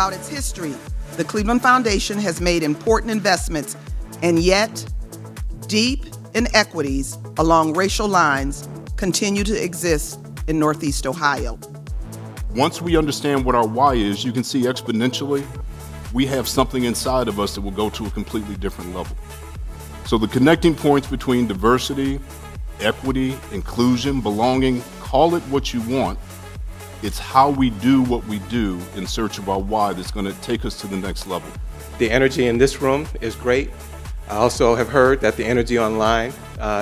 Throughout its history, the Cleveland Foundation has made important investments, and yet deep inequities along racial lines continue to exist in Northeast Ohio. Once we understand what our why is, you can see exponentially, we have something inside of us that will go to a completely different level. So the connecting points between diversity, equity, inclusion, belonging, call it what you want, it's how we do what we do in search of our why that's going to take us to the next level. The energy in this room is great. I also have heard that the energy online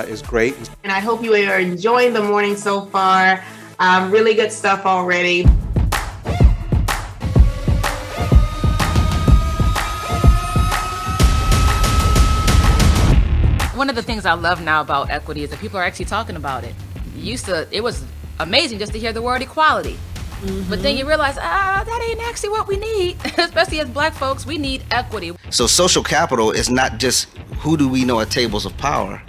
is great. And I hope you are enjoying the morning so far. Really good stuff already. One of the things I love now about equity is that people are actually talking about it. It was amazing just to hear the word equality. But then you realize, that ain't actually what we need. Especially as Black folks, we need equity. So social capital is not just who do we know at tables of power,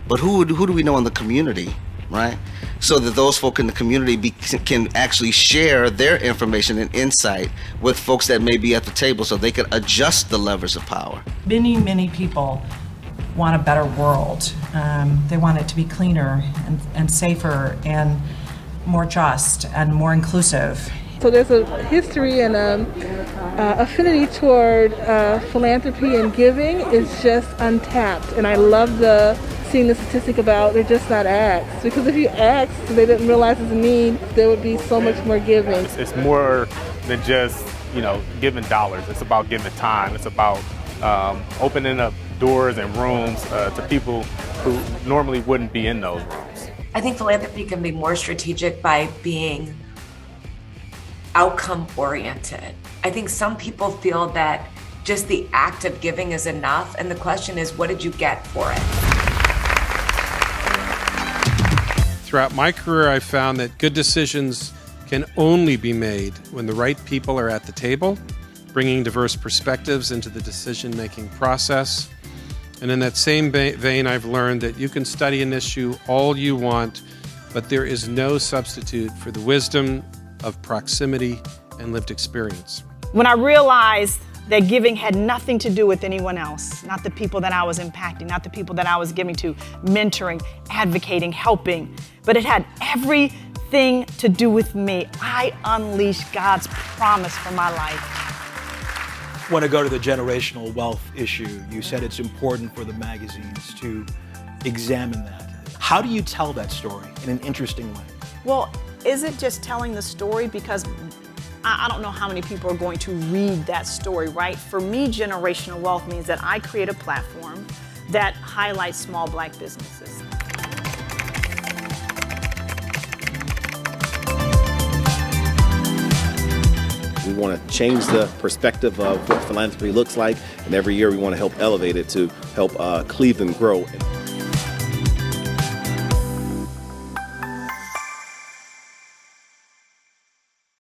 but who do we know in the community, right? So that those folk in the community can actually share their information and insight with folks that may be at the table so they can adjust the levers of power. Many people want a better world. They want it to be cleaner and safer and more just and more inclusive. So there's a history and affinity toward philanthropy and giving is just untapped. And I love seeing the statistic about they're just not asked. Because if you asked, they didn't realize there's a need, there would be so much more giving. It's more than just, giving dollars. It's about giving time. It's about opening up doors and rooms to people who normally wouldn't be in those rooms. I think philanthropy can be more strategic by being outcome-oriented. I think some people feel that just the act of giving is enough, and the question is, what did you get for it? Throughout my career, I've found that good decisions can only be made when the right people are at the table, bringing diverse perspectives into the decision-making process. And in that same vein, I've learned that you can study an issue all you want, but there is no substitute for the wisdom of proximity and lived experience. When I realized that giving had nothing to do with anyone else, not the people that I was impacting, not the people that I was giving to, mentoring, advocating, helping, but it had everything to do with me. I unleashed God's promise for my life. I want to go to the generational wealth issue. You said it's important for the magazines to examine that. How do you tell that story in an interesting way? Well, is it just telling the story? Because I don't know how many people are going to read that story, right? For me, generational wealth means that I create a platform that highlights small Black businesses. We want to change the perspective of what philanthropy looks like, and every year we want to help elevate it to help Cleveland grow.